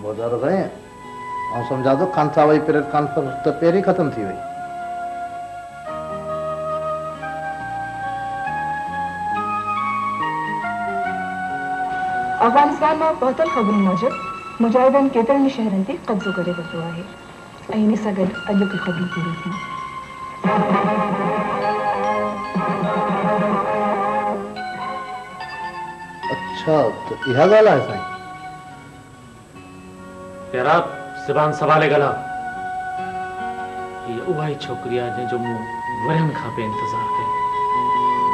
बोदारो साईं ऐं सम्झा थो कांसा वई पीरियड कॉन्फ्रेंस त पहिरीं ख़त्म थी वई। अफगानिस्तान में पहुतल ख़बरूं मूजिब मुजाहिदनि केतिरनि शहरनि ते कब्ज़ो करे वरितो आहे ऐं इन सां गॾु अॼु की ख़बरूं पूरी थी। अच्छा तो इहा ॻाल्हि आहे साईं। प्यारा ज़बान संभाले ॻाल्हा। ये उहा ई छोकिरी आहे जंहिंजो मूं वरनि खां पे इंतज़ार कयो।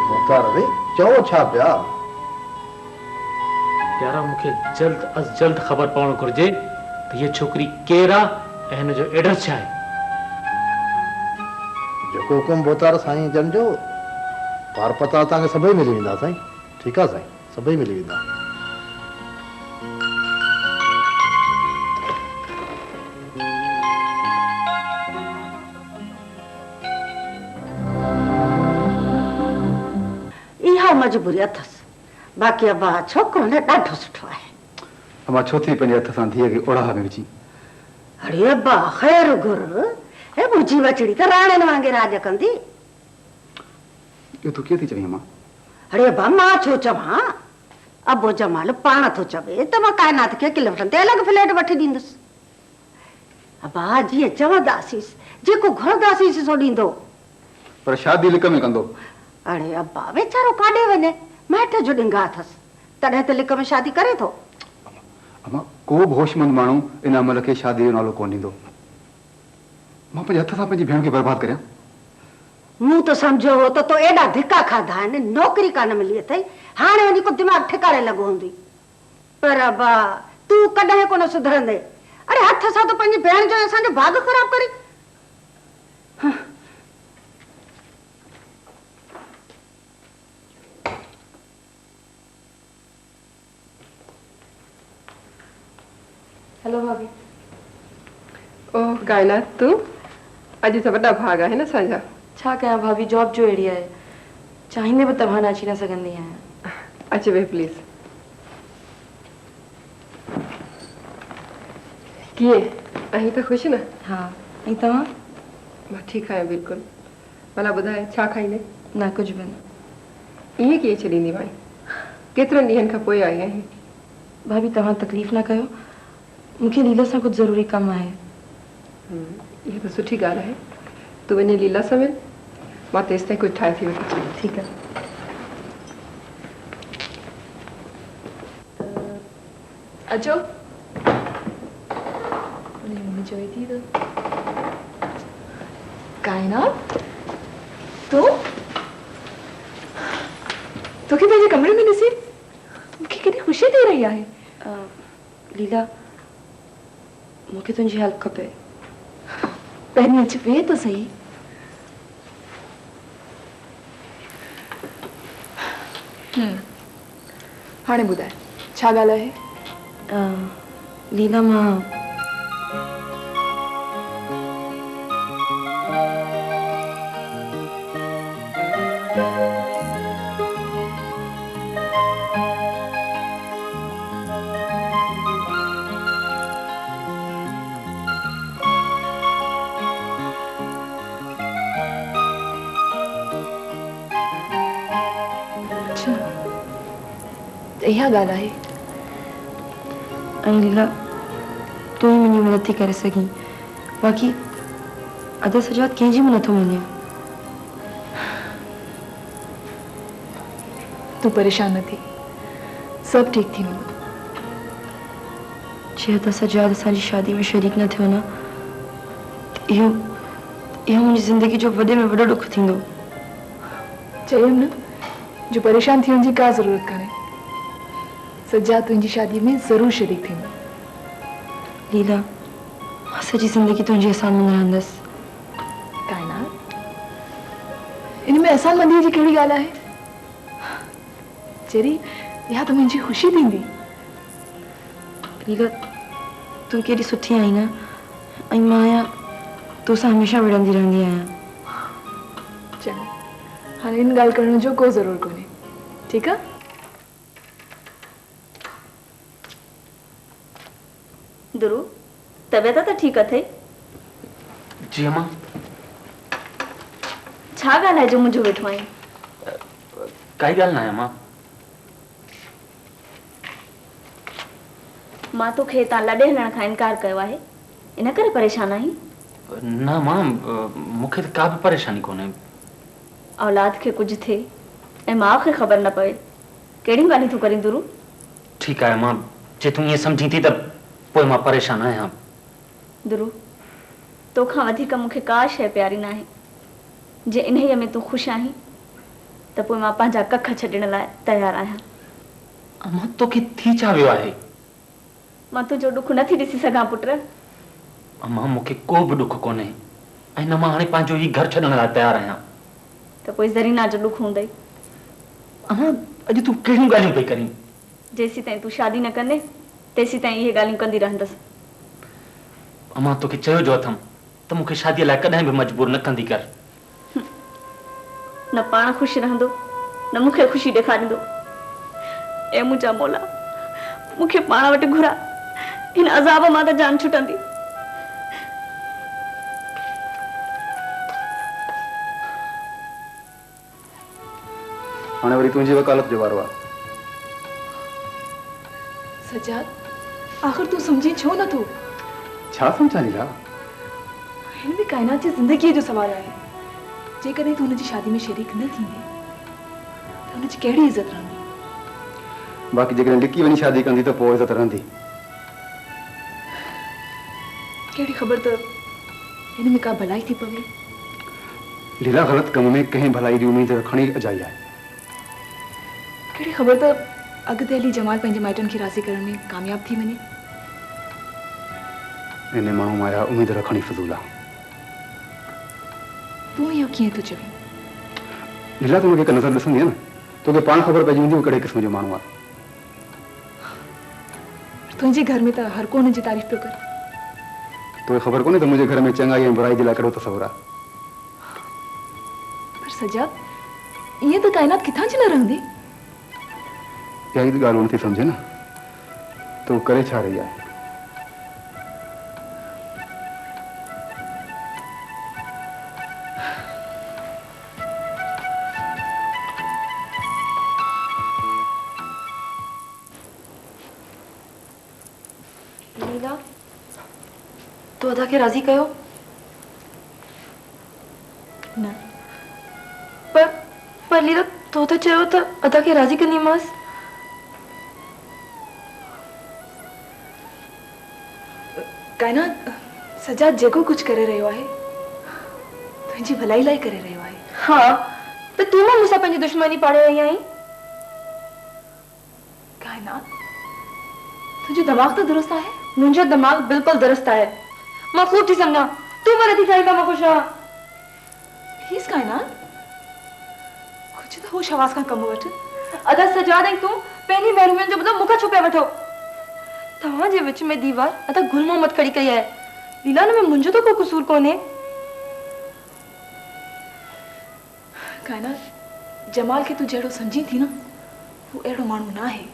मोहतार रे चओ छा पिया? प्यारा मूंखे जल्द अज जल्द ख़बर पवणु घुर्जे त ये छोकिरी केरु आहे ऐं हिन जो एड्रेस छा आहे। जेको हुकुम बोतार साईं जन जो पार पता तव्हांखे सभई मिली वेंदा साईं। ठीकु आहे साईं, सभई मिली वेंदा। इहा मजबूरी अथसि, बाक़ी अबा छोकिरो न ॾाढो सुठो आहे। अमा छो थी पंहिंजे हथ सां धीअ खे ओढ़ा में विझी? अरे अबा ख़ैर घुर, हे मुंहिंजी बचड़ी त राणियुनि वांगुरु राज कंदी। इहो तूं कीअं थी चवीं अमा? अरे अबा मां छो चवां, अबो जमाल पाण थो चवे त मां काइनात खे किलोमीटर ते अलॻि फ्लैट वठी ॾींदुसि। अबा जीअं चवंदासीं जेको घुरंदासीं सो ॾींदो। पर शादी लिक में कंदो। अरे अबा वेचारो काॾे वञे, माइट जो ॾिंगा अथसि, तॾहिं त लिक में शादी करे थो। अमा को बि होशमंद माण्हू इन अमल खे शादी जो नालो कोन ॾींदो। मां पंहिंजे हथ सां पंहिंजी भेण खे बर्बाद करियां? मूं त सम्झो हो त तो एॾा धिका खाधा आहिनि, नौकिरी कान मिली अथई, हाणे वञी को दिमाग़ ठिकाणे लॻो हूंदी। पर अबा तूं कॾहिं कोन सुधरंदे। अरे हथ सां तो पंहिंजी भेण जो असांजो भाग ख़राब करी। हेलो भाभी। ओह कायनात, तू अॼु त वॾा भाग आहे न असांजा। छा कयां भाभी, जॉब जो अहिड़ी आहे, चाहींदे बि तव्हां न अची न सघंदी आहियां। अच वे प्लीज़। कीअं आहीं त ख़ुशि न? हा, ऐं तव्हां? मां ठीकु आहियां बिल्कुलु। भला ॿुधाए छा खाईंदे? न कुझु बि न। ईअं कीअं छॾींदी माई, केतिरनि ॾींहंनि खां पोइ आई आहीं। भाभी तव्हां तकलीफ़ न कयो, मूंखे लीला सां कुझु ज़रूरी कमु आहे। इहा त सुठी ॻाल्हि आहे। तूं वञी लीला सां मिल, मां तेसि ताईं कुझु ठाहे थी वठां। ठीकु आहे। अचो। चवे थी त काइनात तोखे पंहिंजे कमरे में ॾिसी मूंखे केॾी ख़ुशी थी रही आहे। लीला मूंखे तुंहिंजी हेल्प खपे। पहिरीं अची वेह त सही। हाणे ॿुधाए छा ॻाल्हि आहे? लीला मां इहा ॻाल्हि आहे। ऐं लीला तूं ई मुंहिंजी मदद थी करे सघीं, बाक़ी अदर सजाद कंहिंजी बि नथो मञे। तूं परेशान न थी, सभु ठीकु थी वेंदो। जे अदर सजाद असांजी शादी में शरीक न थियो न, इहो मुंहिंजी ज़िंदगी जो वॾे में वॾो ॾुख थींदो। चयमि न जो परेशान थियण जी का ज़रूरत कान्हे। सज्जाद तुंहिंजी शादी में ज़रूरु शरीक थींदो। लीला मां सॼी ज़िंदगी तुंहिंजी अहसान मंद रहंदसि। काइनात इन में अहसान मंदीअ जी कहिड़ी ॻाल्हि आहे? चेरी इहा त मुंहिंजी ख़ुशी थींदी। लीला तूं केॾी सुठी आहीं न, ऐं मां आहियां तोसां हमेशह विढ़ंदी रहंदी आहियां। चलो हाणे इन ॻाल्हि करण जो को ज़रूरु कोन्हे, ठीकु आहे? दुरू तबियत त ठीक अथई? जी अम्मा। छा ॻाल्हि जो मुंहिंजो वेठो आई? काई ॻाल्हि न आहे अम्मा। मां तोखे तां लॾे हलण खां इनकार कयो आहे, इन करे परेशान आहीं? न मां मूंखे त का बि परेशानी कोन्हे। औलाद खे कुझु थिए ऐं माउ खे ख़बर न पए, कहिड़ी ॻाल्हियूं तूं करीं दुरू? ठीकु आहे अम्मा, जे तूं ईअं सम्झी थी त पोइ मां परेशान आहियां। दुरू तोखां वधीक मूंखे का शइ प्यारी न आहे। जे इन्हीअ में तूं ख़ुशि आहीं त पोइ मां पंहिंजा कख छॾण लाइ तयारु आहियां। अम्मा तोखे थी छा वियो आहे? मां तुंहिंजो ॾुख नथी ॾिसी सघां पुट। अम्मा मूंखे को बि ॾुख कोन्हे ऐं न मां हाणे पंहिंजो ही घर छॾण लाइ तयारु आहियां। त पोइ ज़रीना जो ॾुख हूंदई। अम्मा अॼु तूं कहिड़ियूं ॻाल्हियूं पई करीं? जेसीं ताईं तूं शादी न कंदे तेसीं ताईं इहे ॻाल्हियूं कंदी रहंदसि। अम्मा तोखे चयो जो अथमि त मूंखे शादीअ लाइ कॾहिं बि मजबूर न कंदी कर। न पाण ख़ुशि रहंदो न मूंखे ख़ुशी ॾेखारींदो। ए मुंहिंजा मौला मूंखे पाण वटि घुरा, हिन अज़ाब मां त जान छुटंदी। हाणे वरी तुंहिंजी वकालत जो वारो आहे। सजाद, आख़िर तूं सम्झी छो न तूं? छा सम्झां लीला? हिन में काइनात जी ज़िंदगीअ जो सवाल आहे। जेकॾहिं तूं हुनजी शादी में शरीक न थींदे त हुनजी कहिड़ी इज़त रहंदी? बाक़ी जेकॾहिं लिकी वञी शादी कंदी त पोइ इज़त रहंदी। कहिड़ी ख़बर त हिन में का भलाई थी पवे। लीला ग़लत कम में कंहिं भलाई जी उम्मीद रखणी अजाई आहे। कहिड़ी ख़बर त अॻिते हली जमाल पंहिंजे माइटनि खे राज़ी करण में कामयाब थी वञे। इन माण्हू माया उम्मीद रखणी फज़ूल आहे। तूं इहो कीअं थो चवीं? लीला तूं मूंखे हिकु नज़र ॾिसंदी आहे न, तोखे पाण ख़बर पइजी वेंदी कहिड़े क़िस्म जो माण्हू आहे। तुंहिंजे घर में त हर को हुनजी तारीफ़ पियो करे। तोखे ख़बर कोन्हे त मुंहिंजे घर में चङाई ऐं बुराई जे लाइ कहिड़ो तसवुरु आहे। पर सजाद, ईअं त काइनात किथां जी न रहंदी। इहा ई त ॻाल्हि नथी सम्झे न, तूं करे छा रही आहे? लीला, तूं अदा खे राज़ी कयो? न, पर लीला तो त चयो त अदा खे राज़ी कंदीमांसि। काइनात, सजाद जेको कुझु करे रहियो आहे तुंहिंजी भलाई लाइ करे रहियो आहे। हाँ, त तूं मां मूंसां पंहिंजी दुश्मनी पाड़े रही आहीं। काइनात, तुंहिंजो दिमाग़ त दुरुस्त आहे? मुंहिंजो दिमाग़ बिल्कुलु दुरुस्त आहे। मां ख़ूब थी सम्झां, तूं पर थी चाहिं त मां ख़ुशि आहियां। प्लीज़ काइनात, कुझु त होश हवास खां कमु वठ। अदा सजाद ऐं तूं पंहिंजी महिरबानी जो बदिलो मूंखां छो पिया वठो? तव्हांजे विच में दीवार अदा गुल मोहम्मद खड़ी कई आहे। लीला में मुंहिंजो त को कसूर कोन्हे। काइनात, जमाल खे तूं जहिड़ो सम्झी थी न, वो अहिड़ो माण्हू न आहे।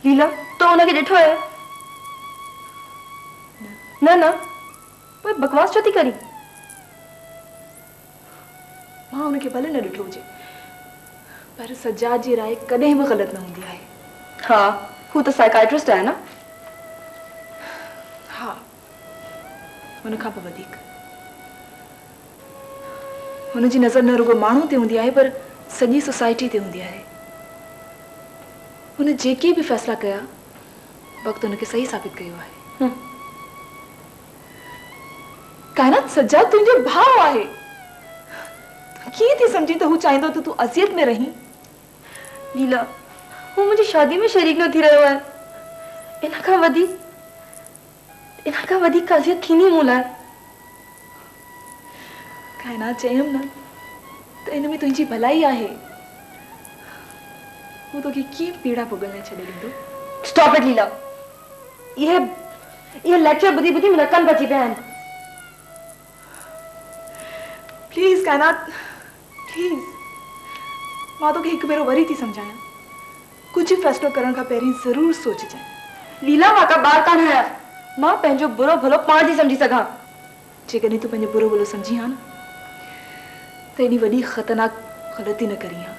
लीला, तो हुनखे ॾिठो आहे? न न, पोइ बकवास छो थी करी? मां हुनखे भले न ॾिठो हुजे, पर सजाद जी राय कॾहिं बि ग़लति न हूंदी आहे। हा, हू त साइकाइट्रिस्ट आहे न। हाँ, हुन खां पोइ वधीक हुनजी नज़र न रुगो माण्हू ते हूंदी आहे पर सॼी सोसाइटी ते हूंदी आहे। हुन जेके बि फ़ैसिला कया वक़्तु हुनखे सही साबित कयो आहे। काइनात, सजाद तुंहिंजो भाउ आहे। तूं कीअं थी सम्झी त हू चाहींदो त तूं अज़ियत में रहीं? लीला, हू मुंहिंजी शादी में शरीक न थी रहियो आहे। इन खां वधीक अज़ियत थींदी मूं लाइ। काइनात, चयमि न त इन में तुंहिंजी भलाई आहे। हू तोखे कीअं पीड़ा भोगण लाइ छॾे ॾींदो? स्टॉप इट लीला, इहे लेक्चर ॿुधी ॿुधी मुंहिंजा कन बची पिया आहिनि। प्लीज़ काइनात, प्लीज़, मां तोखे हिकु भेरो वरी थी सम्झायां। कुझु फ़ैसिलो करण खां पहिरीं ज़रूरु सोचजांइ। लीला, मां का ॿार कान आहियां। मां पंहिंजो बुरो भलो पाण थी समझी सघां। जेकॾहिं तूं पंहिंजो बुरो भलो सम्झी हा न त एॾी वॾी ख़तरनाक ग़लती न करी हा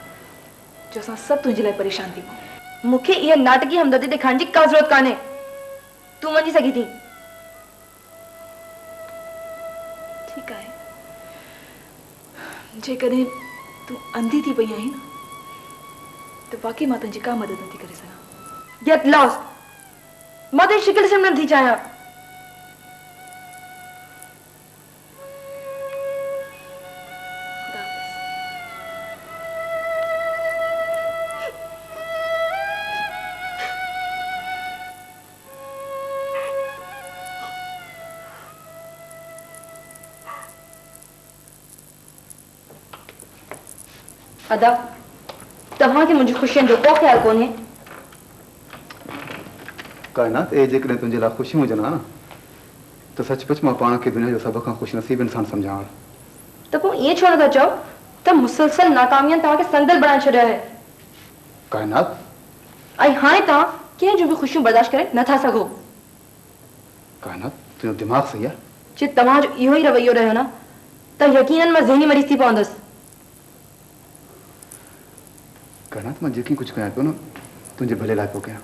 जो असां सभु तुंहिंजे लाइ परेशान थी पऊं। मूंखे इहा नाटकी हमदर्दी ॾेखारण जी का ज़रूरत कान्हे। तूं वञी सघी थी। ठीकु आहे, जेकॾहिं तूं अंधी थी पई आहीं न त बाक़ी मां तुंहिंजी का मदद नथी करे सघां। Get lost. मां तुंहिंजी शिकिल ॾिसण नथी चाहियां। खुदा हाफ़िज़। अदा, तव्हांखे मुंहिंजी ख़ुशियुनि जो को ख़्यालु कोन्हे? काइनात ए जेकॾहिं तुंहिंजे लाइ ख़ुशियूं हुजनि हा न त सचमुच मां पाण खे दुनिया जो सभ खां ख़ुशनसीब इंसान सम्झां। त पोइ ईअं छो नथा चओ त मुसलसल नाकामियनि तव्हांखे संदल बणाए छॾियो आहे काइनात ऐं हाणे तव्हां कंहिं जूं बि ख़ुशियूं बर्दाश्त करे नथा सघो। काइनात तुंहिंजो दिमाग़ सही आहे। जे तव्हांजो इहो ई रवैयो रहियो न त यकीनन मां ज़हनी मरीज़ थी पवंदसि। काइनात मां जेकी कुझु कयां पियो न तुंहिंजे भले लाइ पियो कयां।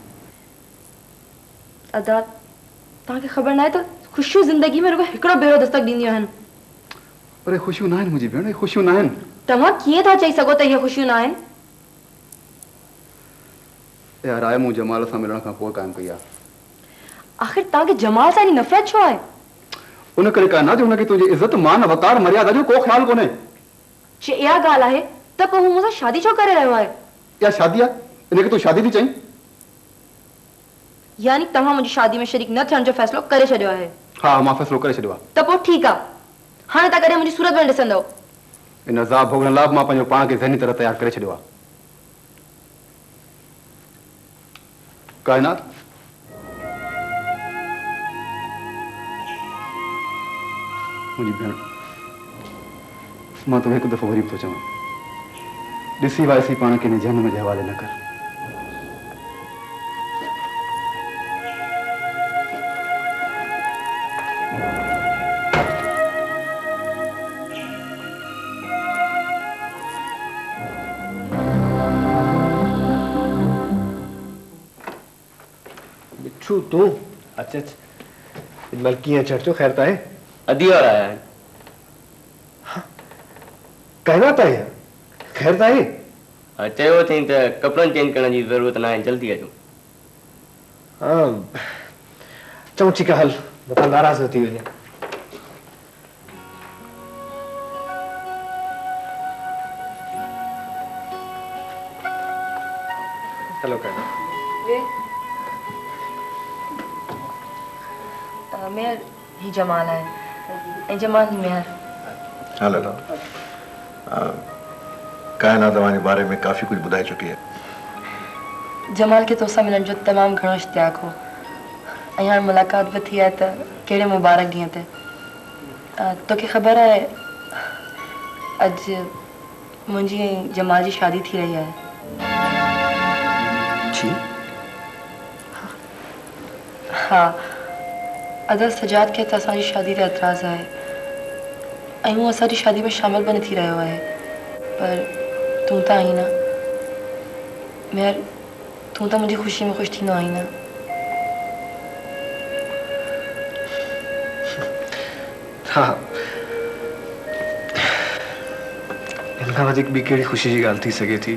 अदा, तव्हांखे ख़बर न आहे त ख़ुशियूं ज़िंदगी में रुॻो हिकिड़ो भेरो दस्तक ॾींदियूं आहिनि। पर ख़ुशियूं न आहिनि मुंहिंजी भेण, इहे ख़ुशियूं न आहिनि। तव्हां कीअं था चई सघो त इहे ख़ुशियूं न आहिनि? इहा राय मूं जमाल सां मिलण खां पोइ क़ाइमु कई आहे। आख़िर तव्हांखे जमाल सां एॾी नफ़रत छो आहे? उन करे काइनात जो हुनखे तुंहिंजी इज़त मान वक़ार मर्यादा जो को ख़्यालु कोन्हे। जे इहा ॻाल्हि आहे त पोइ हू मूंसां शादी छो करे रहियो आहे? इहा शादी आहे, इनखे तूं शादी थी चईं? यानी तव्हां मुंहिंजी शादी में शरीक न थियण जो फ़ैसिलो करे छॾियो आहे? हा, मां फ़ैसिलो करे छॾियो आहे। त पोइ ठीकु आहे। हाणे तव्हां कॾहिं मुंहिंजी सूरत में ॾिसंदव? इन अज़ाब भोगण लाइ मां पंहिंजो पाण खे ज़हनी तरह तयारु करे छॾियो आहे। काइनात मुंहिंजी भेण, मां तोखे हिकु दफ़ो वरी बि थो चवां, ॾिसी वाइसी पाण खे हिन जहनुम जे हवाले न कर। मिठू तू अच्छा इनमल कीअं चढ़चो ख़ैर त आहे? अधी और आया है। काइनात आहे ख़ैर त आहे? चयो अथई त कपिड़नि चेंज करण जी ज़रूरत न आहे, जल्दी अचो। हाँ चऊं ठीकु आहे, हल मथां नाराज़ न थी वञे। हेलो काइनात। मेहर ही जमाल आहे ऐं जमाल ही मेहर। हलो काइनात तव्हांजे बारे में काफ़ी कुझु ॿुधाए चुकी आहे। जमाल खे तोसां मिलण जो तमामु घणो इश्तियाक हो ऐं हाणे मुलाक़ात बि थी आहे त कहिड़े मुबारक ॾींहं ते। तोखे ख़बर आहे अॼु मुंहिंजी ऐं जमाल जी शादी थी रही आहे। हा, अदा सजाद खे त असांजी शादी ते एतिराज़ आहे ऐं हू असांजी शादी में शामिल बि न थी रहियो आहे। पर तूं त आहीं न मेहर, तूं त मुंहिंजी ख़ुशी में ख़ुशि थींदो आहीं न। हा, हिन खां वधीक ॿी कहिड़ी ख़ुशी जी ॻाल्हि थी सघे थी?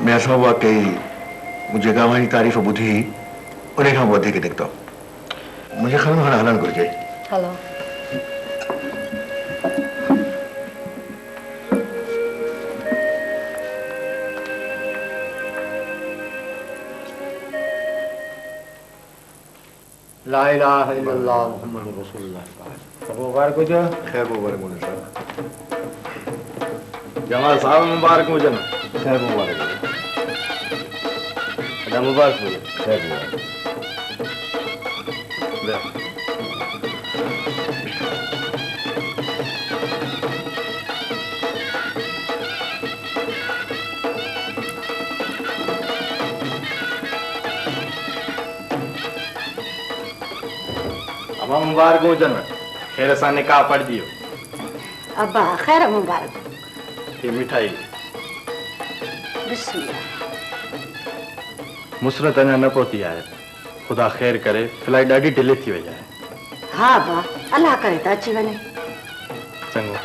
मैं असमा वाकई मुझे गांव जी तारीफ़ ॿुधी उन खां वधीक निकितो। मुझे ख़्याल में हाणे हलणु घुरिजे। हलो। ला इलाहा इल्लल्लाह मुहम्मदुर रसूलुल्लाह। मुबारक हुजे। खैर मुबारक हुजे साहब। जमाल साहब मुबारक हुजनि। खैर मुबारक हुजे। अदा मुबारक हुजे। खैर मुबारक। अमा मुबारक हो जन खैर सां निकाह पढ़ दियो अब्बा खैर मुबारक ये मिठाई बिस्मिल्लाह मुसरत अञा न पहुती आहे ख़ुदा ख़ैर करे फ्लाइट ॾाढी डिले थी वई आहे हाँ अब्बा अल्लाह करे त अची वञे चङो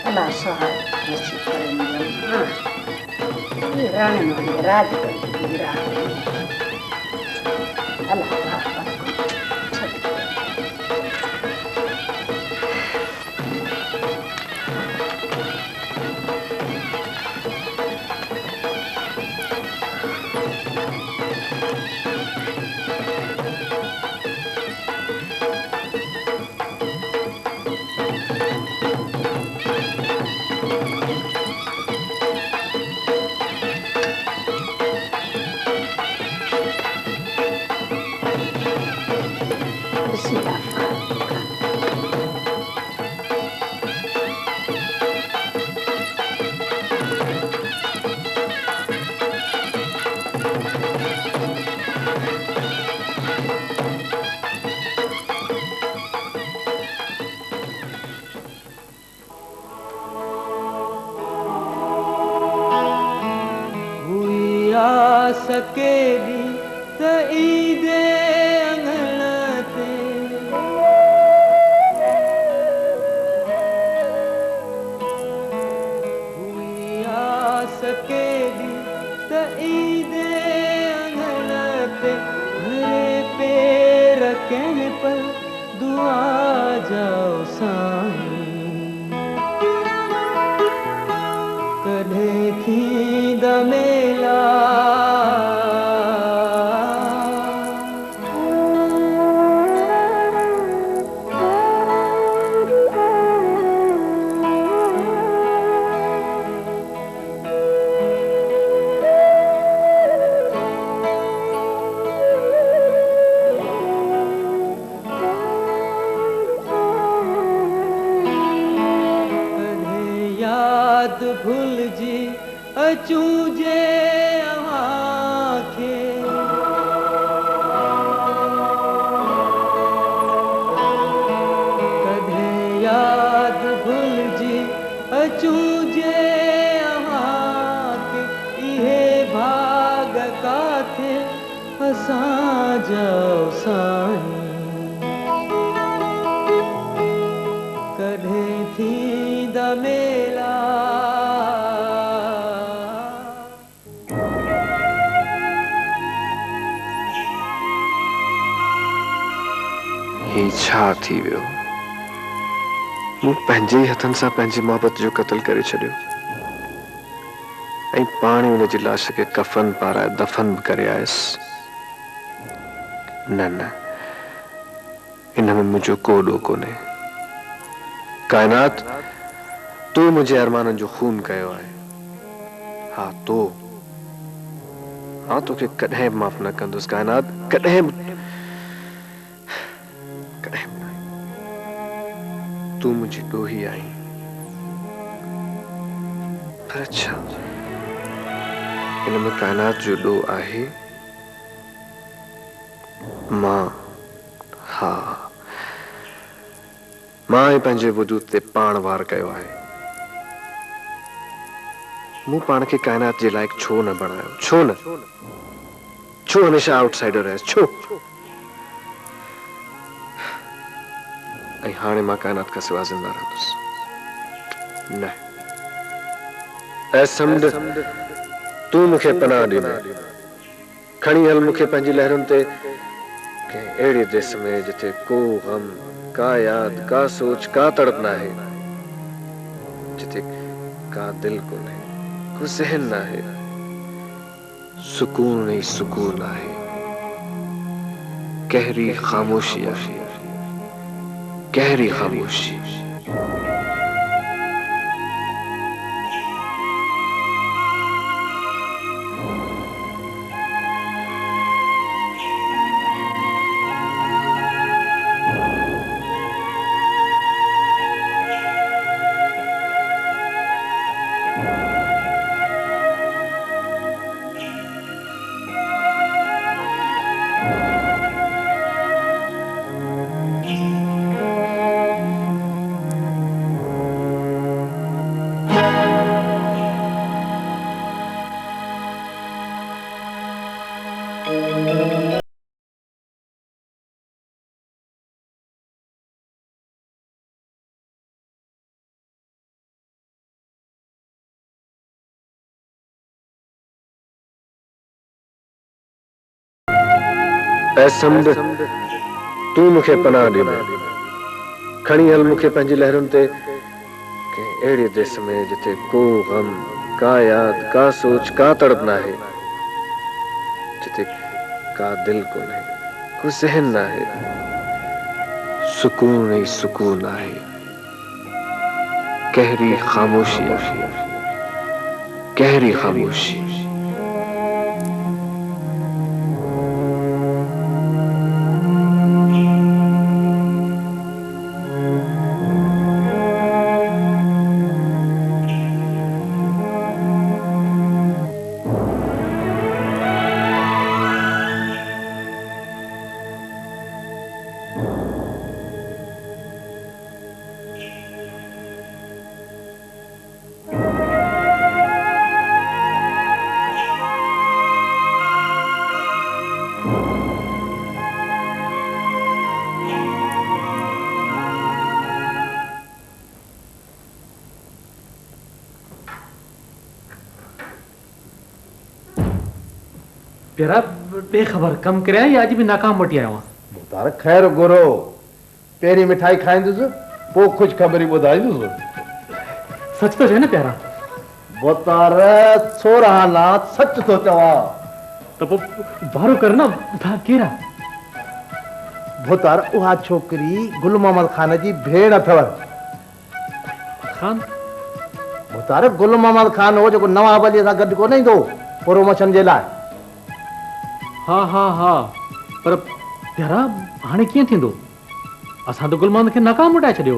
अल्लाह सहाय नसीब करे मिलन हाँ ये राणे नो राज करे अल्लाह सकेली त ईदे अंगण ते हुई आ सकेली त ईदे अंगण ते घरे पैर कंहिं पर दुआ जाओ साईं कॾहिं थींदा मेला भूल जी अचूजे अवांखे कॾहिं याद भूल जी अचूजे अवांखे इहे भाग काथे असां जाओ साईं कॾहिं थींदा मेला ही छा थी वियो मूं पंहिंजे ई हथनि सां पंहिंजी मोहबत जो क़त्ल करे छॾियो ऐं पाण ई हुनजी लाश खे कफन पाराए दफ़न बि करे आयुसि न न इन में मुंहिंजो को ॾोह कोन्हे काइनात तूं मुंहिंजे अरमाननि जो खून कयो आहे हा तोखे कॾहिं बि माफ़ न कंदुसि काइनात कॾहिं बि तू मुझे ॾोही आई पर अच्छा इन में काइनात जो ॾोह आहे मां हा मां ई पंहिंजे वजूद ते पाण वार कयो आहे मूं पाण खे काइनात जे लाइक़ छो न बणायो छो हमेशा आउटसाइडर रहियसि छो ऐं हाणे मां काइनात खां सिवा ज़िंदा रहंदुसि न ऐं समुंड तूं मूंखे पनाह ॾिनो खणी हल मूंखे पंहिंजी लहरुनि ते कंहिं अहिड़े देश में जिथे को गम का याद का सोच का तड़प न आहे जिथे का दिल कोन्हे को ज़हन न आहे सुकून ई सुकून आहे गहरी ख़ामोशी आहे गहरी खामोशी ऐ समुंड तू मूंखे पनाह ॾिनो खणी हल मूंखे पंहिंजी लहरुनि ते कंहिं अहिड़े देश में जिथे को गम का याद का सोच का तड़प न आहे जिथे का दिल कोन्हे को ज़हन न आहे सुकून ही सुकून आहे गहरी खामोशी गहरी खामोशी प्यारा बेखबर कम करे या अज भी नाकाम वटी आयो तार खैर गुरो पेरी मिठाई खाईंदुसि पोइ कुछ खबरी ॿुधाईंदुसि सच तो है ना प्यारा बोतार सोरहाना सच तो चवा तो बारो करना था केरा बोतार उहा छोकरी गुल मोहम्मद खान जी भेण अथव खान बोतार गुल मोहम्मद खान हो जो नवाब अली सां गॾु कोन ईंदो प्रोमोशन जे लाइ हाँ हाँ हाँ पर प्यारा हाणे कीअं थींदो असां तो गुल मोहम्मद खे नाकाम वटाए छॾियो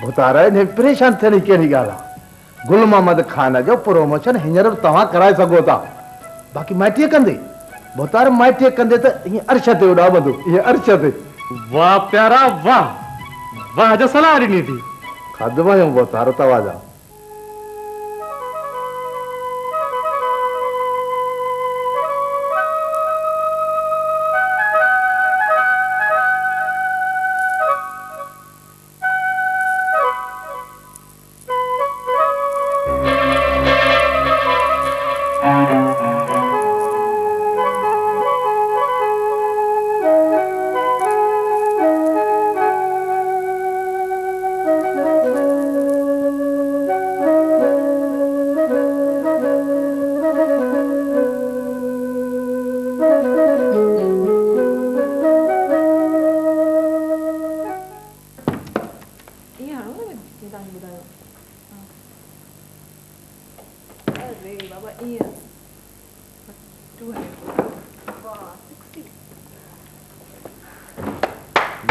बोतार इन परेशान थियण कहिड़ी ॻाल्हि आहे गुल मोहम्मद खान जो प्रोमोशन हींअर तव्हां कराए सघो था बाक़ी माइटीअ कंदे बोतार माइटीअ कंदे त हीअं अर्श ते उॾामंदो हीअं अर्श ते वाह प्यारा वाह वाह जो सलाह ॾिनी थी खाधो आहियूं बोतार तव्हां जा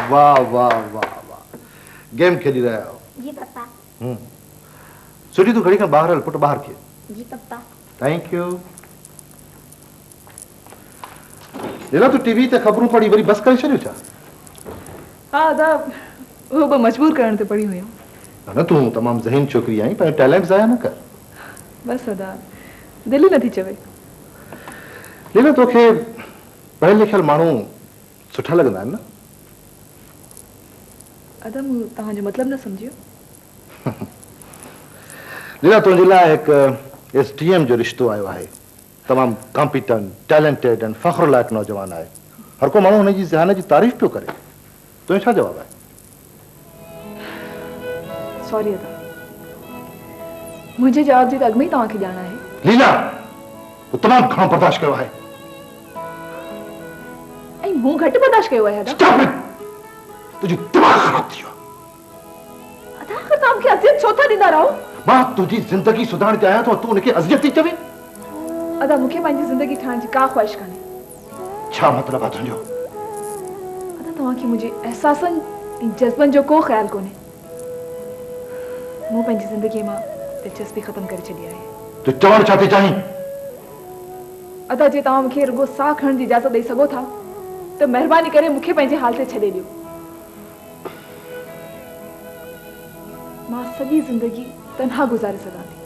वाह वाह वाह वाह गेम खेली रहा हो जी पापा सुठी तू घड़ी खां ॿाहिरि हल पुटु ॿाहिरि खे जी पापा थैंक यू लीला तू टीवी ते ख़बरूं पढ़ी वरी बस करे छॾियो छा हाँ दा वो बि मजबूर करण ते पढ़ी हुयूं न तूं तमामु ज़हीन छोकिरी आहीं पंहिंजो टैलेंट ज़ाया न कर बस अदा दिल ही नथी चवे लीला तोखे पढ़ियल लिखियल माण्हू सुठा लॻंदा आहिनि न अदा मूं तव्हांजो मतिलबु न सम्झियो लीला तुंहिंजे लाइ हिकु SDM जो रिश्तो आयो आहे तमामु कॉम्पिटेंट टैलेंटेड ऐं फ़ख्रु लाइक़ु नौजवान आहे हर को माण्हू हुनजी ज़हान जी तारीफ़ पियो करे तुंहिंजो छा जवाबु आहे सॉरी अदा मुंहिंजे जवाब जी त अॻु में ई तव्हांखे ॼाण आहे लीला तूं तमामु घणो बर्दाश्त कयो आहे ऐं मूं घटि बर्दाश्त कयो आहे अदा तुंहिंजो दिमाग़ ख़राबु थी वियो अदा आख़िर तव्हां मूंखे अज़ियत छो था ॾींदा रहो मां तुंहिंजी ज़िंदगी सुधारण चाहियां थो तूं उनखे अज़ियत थी चवे अदा मूंखे पंहिंजी ज़िंदगी ठाहिण जी का ख़्वाहिश कान्हे छा मतिलबु आहे तुंहिंजो अदा तव्हांखे मुंहिंजे एहसासनि ऐं जज़्बनि जो को ख़्यालु कोन्हे मूं पंहिंजी ज़िंदगीअ मां दिलचस्पी ख़तम करे छॾी आहे तूं चवणु छा थी चाहीं अदा जे तव्हां मूंखे रुगो साह खणण जी इजाज़त ॾेई सघो था त महिरबानी करे मूंखे पंहिंजे हाल ते छॾे ॾियो मां सॼी ज़िंदगी तन्हा गुज़ारे सघां थी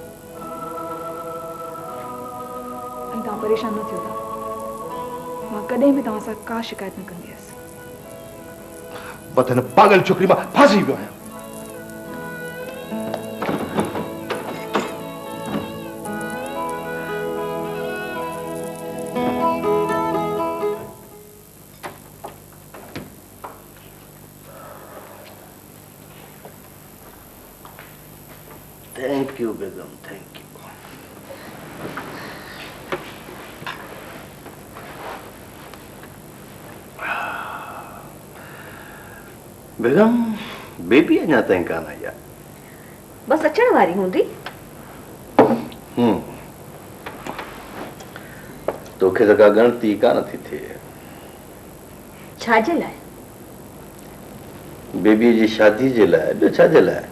ऐं तव्हां परेशान न थियो था मां कॾहिं बि तव्हां सां का शिकायत न कंदी हुयसि। पत हिन पागल छोकिरी मां फासी वियो आहियां। Thank you Begum, thank you. Begum baby अञा ताईं कान आई आहे। बस अचण वारी हूंदी। तोखे त का गणती कान थी थिए। छाजे लाइ? बेबी जी शादी जे लाइ, ॿियो छाजे लाइ?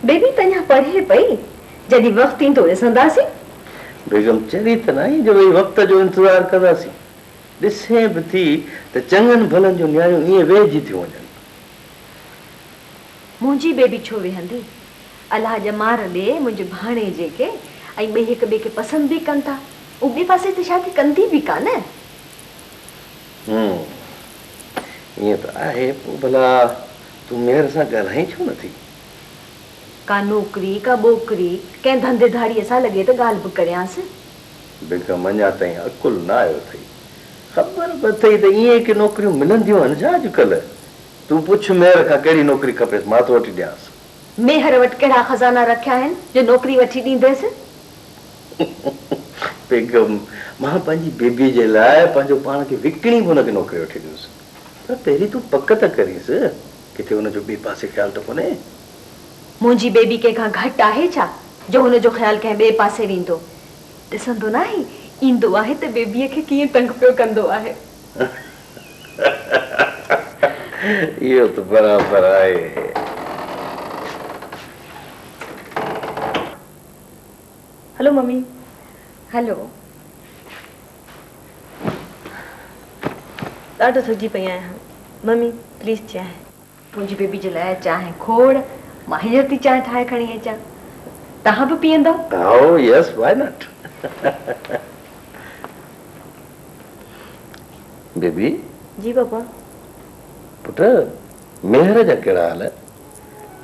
बेबी त अञा पढ़े पई, जॾहिं वक़्तु ईंदो ॾिसंदासीं। बेगम चरी त न जो भई वक़्त जो इंतज़ार कंदासीं। ॾिसे बि थी त चङनि भलनि जूं न्याणियूं ईअं वेहिजी थियूं वञनि। मुंहिंजी बेबी छो वेहंदी? अलाह ॼमार ॾे मुंहिंजे भाणे जेके ऐं ॿई हिक ॿिए खे पसंदि बि कनि था, उहो ॿिए पासे ते शादी कंदी बि कान। ईअं त आहे, पोइ भला तूं मेहर सां ॻाल्हाई छो नथी? का नौकिरी का ॿोकिरी कंहिं धंधेधारीअ सां लॻे त ॻाल्हि बि करियांसि। बेगम अञा ताईं अकुल न आयो अथई। ख़बर बि अथई त ईअं की नौकरियूं मिलंदियूं आहिनि छा अॼुकल्ह? तूं पुछ मेहर खां कहिड़ी नौकिरी खपेसि, मां थो वठी ॾियांसि। मेहर वटि कहिड़ा खज़ाना रखिया आहिनि जो नौकिरी वठी ॾींदसि? बेगम मां पंहिंजी बेबी जे लाइ पंहिंजो पाण खे विकिणी बि हुनखे नौकिरी वठी ॾियुसि। पर पहिरीं तूं पक त करीसि, किथे हुनजो ॿिए पासे ख़्यालु त कोन्हे? मुंहिंजी बेबी कंहिंखां घटि आहे छा जो हुनजो ख़्यालु कंहिं ॿिए पासे ॾींदो? ॾिसंदो न आहे ईंदो आहे त बेबीअ खे कीअं तंग पियो कंदो आहे। इहो त बराबरि आहे। Hello mummy. हेलो। ॾाढो थकिजी पई आहियां मम्मी, प्लीज़ चांहि। मुंहिंजी बेबी जे लाइ चांहि खोड़, मां हींअर थी चांहि ठाहे खणी अचां। तव्हां बि पीअंदव? Oh yes, why not? Baby. जी पापा। पुट मेहर जा कहिड़ा हाल?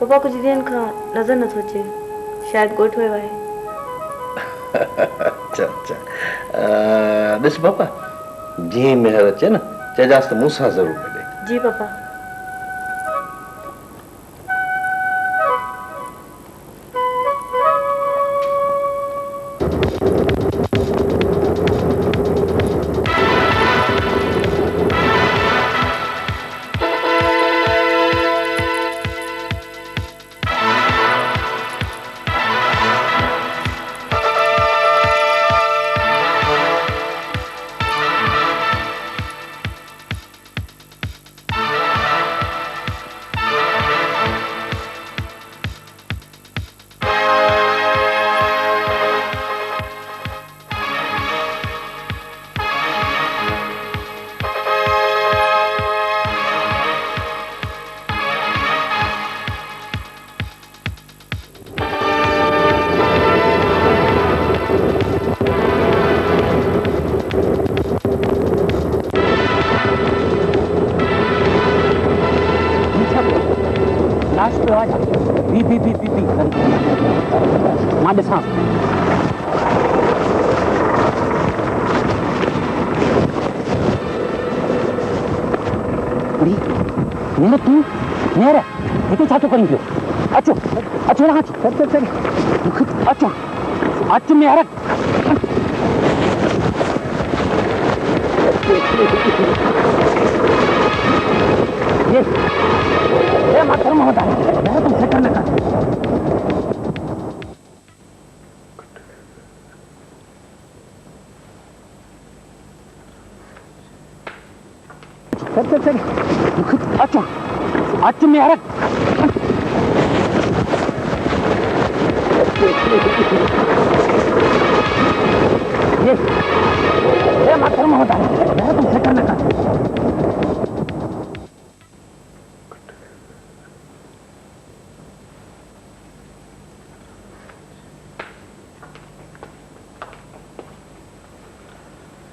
पापा कुछ ॾींहंनि खां नज़र नथो अचे, शायदि ॻोठ वियो आहे। अच्छा अच्छा, ॾिस पापा जीअं मेहर अचे न चइजांसि त मूंसां ज़रूरु मिले। जी पापा।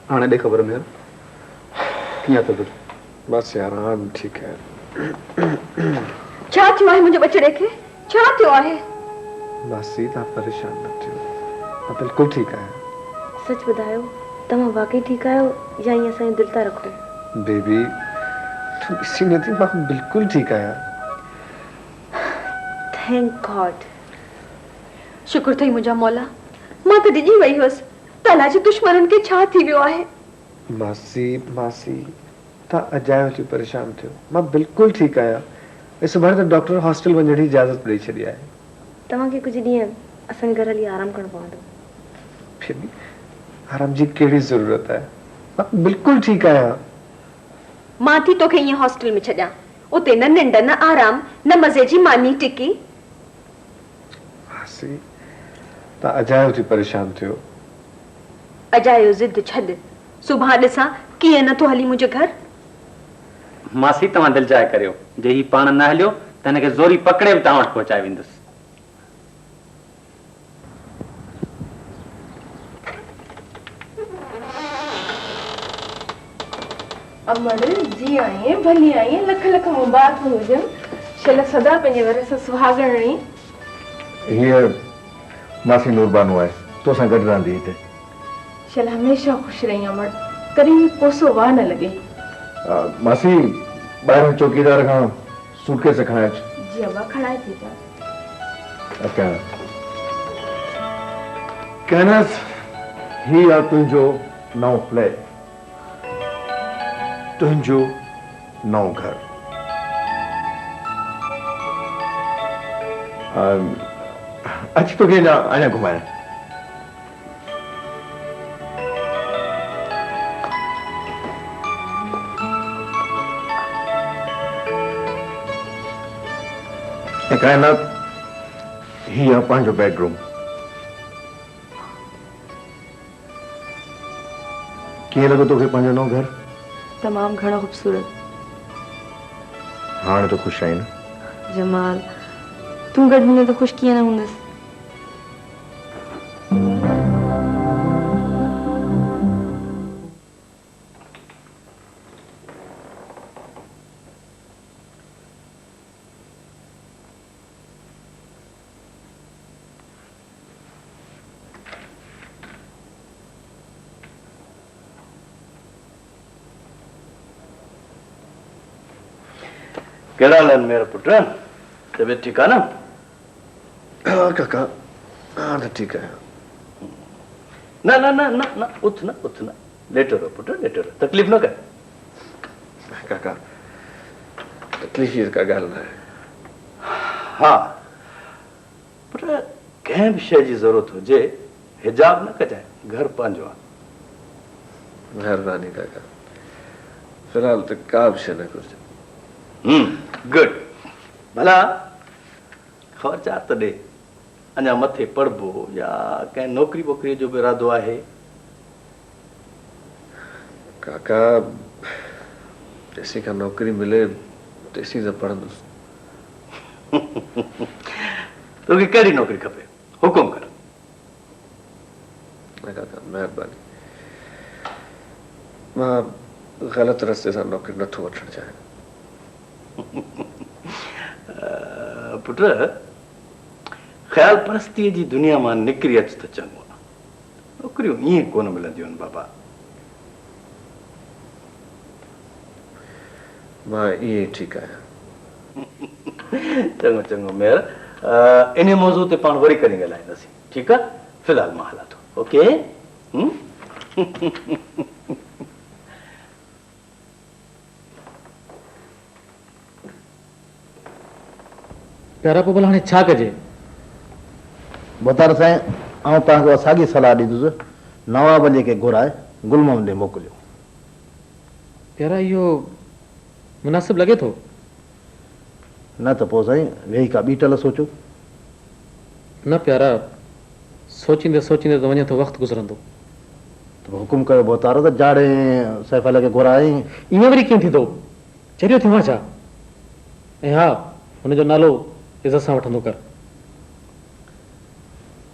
हाणे ॾे ख़बर मेहर कीअं अथव? बस यार आम ठीक है। छा थियो आहे मुंहिंजे बचड़े खे? छा थियो आहे? मासी तव्हां परेशान न थियो, मां बिल्कुलु ठीकु आहियां। सच ॿुधायो, तव्हां वाकई ठीकु आहियो या ईअं असांजो दिलि था रखो? बेबी तूं ॾिसी नथी, मां बिल्कुलु ठीकु आहियां। Thank God. शुक्र अथई मुंहिंजा मौला, मां त ॾिजी वई हुअसि त अलाह जे दुश्मननि खे छा थी वियो आहे। मासी मासी तव्हां अजायो थी परेशान थियो, मां बिल्कुलु ठीकु आहियां। सुभाणे त डॉक्टर हॉस्टल वञण जी इजाज़त ॾेई छॾी आहे। तव्हांखे कुझु ॾींहं असांजे घर हली आराम करणो पवंदो। फिर भी आराम जी कहिड़ी ज़रूरत आहे, मां बिल्कुलु ठीकु आहियां। मां थी तोखे ईअं हॉस्टल में छॾियां, उते न निंड न आराम न मज़े जी मानी टिकी। मासी तव्हां अजायो थी परेशान थियो। अजायो ज़िद छॾ, सुभाणे ॾिसां कीअं नथो हली मुंहिंजे घर। मासी तव्हां दिलि जाए करियो, जे ही पाण न हलियो त हिनखे ज़ोरी पकड़े बि तव्हां वटि पहुचाए वेंदुसि। अमर जी आई भली आई, लख लख मुबारक हुजनि। शल सदा पंहिंजे वर सां सुहागण रही। हीअ मासी नूरबानो आहे, तोसां गॾु रहंदी हिते। शल हमेशह ख़ुशि रही अमर, कॾहिं बि कोसो वाह न लॻे। मासी ॿाहिरां चौकीदार खां सूटकेस खणाए अच। जी अम्मा खणाए थी जा। अच्छा कहनस ही आहे तुंहिंजो नओं फ्लैट, तुंहिंजो नओं घर। अच तोखे अञा घुमाए। कायनात ही आहे पंहिंजो बेडरूम। कीअं लॻो तोखे पंहिंजो नओं घर? तमामु घणो ख़ूबसूरत। हाणे तो ख़ुशि आहीं न? जमाल, तूं गॾु हूंदे त ख़ुशि कीअं न हूंदसि। कहिड़ा हाल आहिनि मेरा पुट? तबियत ठीकु आहे न? हाँ काका, हाँ तो ठीक है। न न न न न उथ न लेटो रहो पुट, लेटो रहो, तकलीफ़ न कर। काका तकलीफ़ का ॻाल्हि न आहे। हा पुट, कंहिं बि शइ जी ज़रूरत हुजे हिजाब न कजाए, घर पंहिंजो आहे। महिरबानी काका, फिलहाल तो का बि शइ न घुरिजे। गुड। भला ख़बर चाह त ॾे, अञा मथे पढ़बो या कंहिं नौकिरी वोकिरीअ जो बि इरादो आहे? काका तेसी का नौकरी मिले तेसी से पढ़ंदुसि। तोखे कहिड़ी नौकरी खपे, हुकुम कर। न काका महिरबानी, मां ग़लति रस्ते सां नौकरी नथो वठणु चाहियां। पुट, ख़्याल परस्तीअ जी दुनिया मां निकिरी अच त चङो आहे। नौकरियूं ईअं कोन मिलंदियूं आहिनि बाबा। मां ईअं ई ठीकु आहियां। चङो चङो मेहर, इन मौज़ू ते पाण वरी करे ॻाल्हाईंदासीं, ठीकु आहे? फ़िलहाल मां हलां थो। ओके? प्यारा पोइ भला हाणे छा कजे? बोतार साईं, आउं तव्हांखे असांजी सलाह ॾींदुसि, नवाब अलीअ खे घुराए गुलमम ॾे मोकिलियो। प्यारा इहो मुनासिब लॻे थो? न त पोइ साईं वेही का ॿीटल सोचो। न प्यारा, सोचींदे सोचींदे त वञे थो वक़्तु गुज़रंदो। त हुकुम कयो बोतार त जाड़े सैफल खे घुराए। ईअं वरी कीअं थींदो? चरियो थियो छा? ऐं हा, हुनजो नालो इज़त सां वठंदो कर।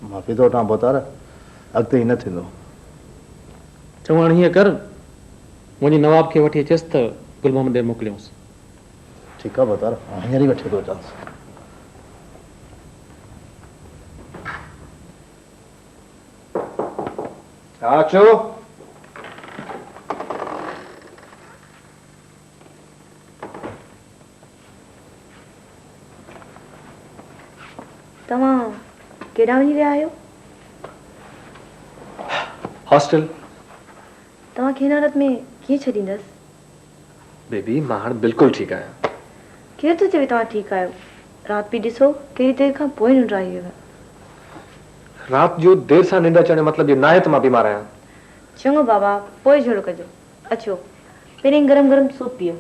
माफ़ी थो वठां बोतार, अॻिते ई न थींदो। चऊं हाणे हीअं कर मुंहिंजी नवाब खे वठी अचेसि त गुल मोहम्मद ॾे मोकिलियूंसि। ठीकु आहे बता हींअर ई वठी थो अचांसि। अचो। तव्हां केॾां वञी रहिया आहियो? हॉस्टल। तव्हांखे हिन हालत में कीअं छॾींदसि? बेबी मां हाणे बिल्कुलु ठीकु आहियां। केरु थो चवे तव्हां ठीकु आहियो? राति बि ॾिसो केॾी देरि खां पोइ निंड आई हुयव। राति जो देरि सां निंड अचण जो मतिलबु इहो न आहे त मां बीमार आहियां। चङो बाबा पोइ झोड़ो कजो। अचो पहिरीं गरम गरम सूप पीओ।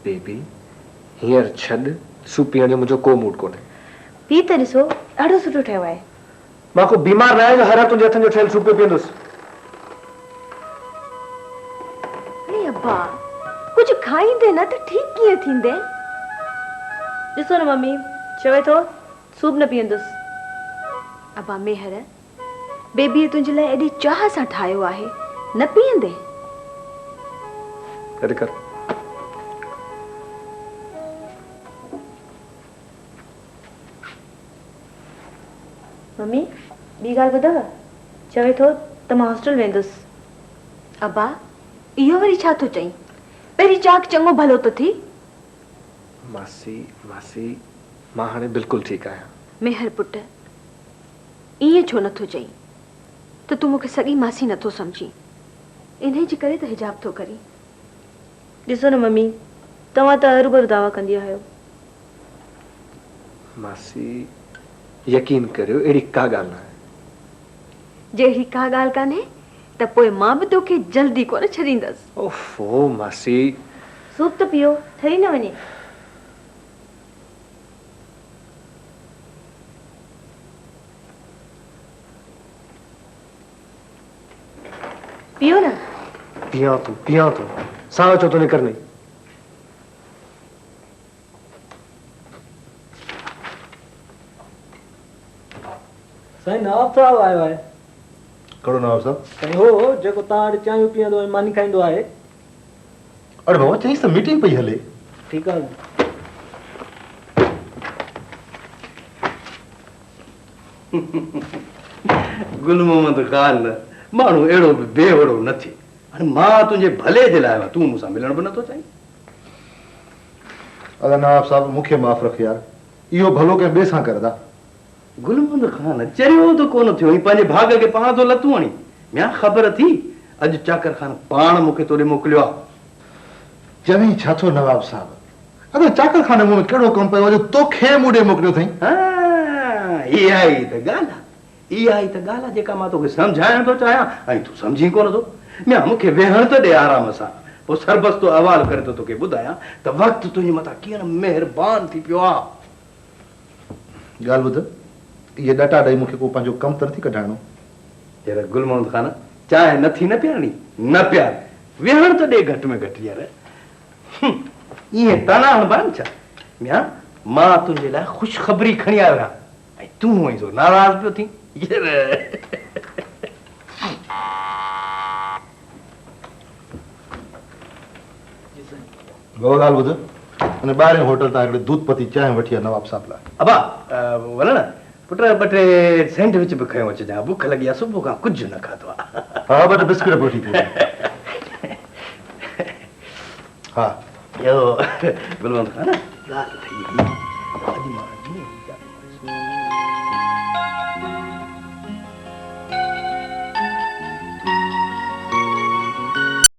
बेबी हींअर छॾ, सूप पीअण जो मुंहिंजो को मूड कोन्हे। पी त ॾिसो ॾाढो सुठो ठहियो आहे। मां को बीमार न आहियां जो हर हर तुंहिंजे हथनि जो ठहियल सूप पीअंदुसि। अरे अब्बा कुझु खाईंदे न त ठीकु कीअं थींदे? ॾिसो न मम्मी चवे थो सूप न पीअंदुसि। अब्बा मेहर बेबीअ तुंहिंजे लाइ एॾी चाह सां ठाहियो आहे, न पीअंदे? अरे कर। मम्मी ॿी ॻाल्हि ॿुधव? चवे थो त मां हॉस्टल वेंदुसि। अब्बा इहो वरी छा थो चई? पहिरीं चाक चङो भलो तो थी। मासी मासी मां हाणे बिल्कुलु ठीकु आहियां। मेहर पुट ईअं छो नथो चई त तूं मूंखे सॻी मासी नथो सम्झी? इन्हे जे करे त हिजाब थो करी। ॾिसो न मम्मी तव्हां त हरूभरू दावा कंदी आहियो। मासी यकीन करियो अहिड़ी का ॻाल्हि न आहे। जहिड़ी का ॻाल्हि कान्हे त पोइ मां बि तोखे जल्दी कोन छॾींदसि। ओफो मासी सूप त पियो ठही न वञे। पियो न। पिया थो साह छो थो निकिरने? साईं नवाब साहब आयो आहे। कहिड़ो नवाब साहब? साईं हो जेको तव्हां वटि चांहियूं पीअंदो आहे मानी खाईंदो आहे। अरे बाबा चईस त मीटिंग पई हले। ठीकु आहे। गुल मोहम्मद खान माण्हू अहिड़ो बि बेवड़ो न थिए। हाणे मां तुंहिंजे भले जे लाइ तूं मूंसां मिलण बि नथो चाहीं। अगरि नवाब साहब मूंखे माफ़ रख यार, इहो भलो कंहिं ॿिए सां करदा। गुल मोहम्मद खान चरियो त कोन थियो, पंहिंजे भाग खे पाण तो लतूं हणी। म्या ख़बर थी अॼु चाकर खान पाण मूंखे तोॾे मोकिलियो आहे। चवी छा थो नवाब साहब? अगरि चाकर खाने में कहिड़ो कमु पियो जो तोखे मूं ॾे मोकिलियो अथई? इहा ई त ॻाल्हि आहे, इहा ई त ॻाल्हि आहे जेका मां तोखे सम्झाइण थो चाहियां ऐं तूं सम्झी कोन थो। म्या मूंखे वेहण त ॾे आराम सां, पोइ सरबस तो अहवाल करे थो तोखे ॿुधायां त वक़्तु तुंहिंजे मथां कीअं महिरबान थी पियो आहे। ॻाल्हि ॿुध, इहे ॾटा ॾेई मूंखे को पंहिंजो कमु त नथी कढाइणो? यार गुल मोहम्मद खान चांहि नथी न पियारणी? न पियार, वेहण त ॾे घटि में घटि यार। ईअं ताना हणबा छा? म्या मां तुंहिंजे लाइ ख़ुशख़बरी खणी आयो आहियां ऐं तूं मुंहिंजो नाराज़ पियो थी। ॻाल्हि ॿुध, अने ॿाहिरि होटल तां हिकिड़े दूध पती चांहि वठी आहे नवाब साहब लाइ। अबा वञण पुट ॿ टे सैंडविच बि खयो अचिजांइ, बुख लॻी आहे, सुबुह खां कुझु न खाधो आहे। हा ॿ टे बिस्किट बि वठी हा यो गुलवंत खान ॻाल्हि थी अॼु मां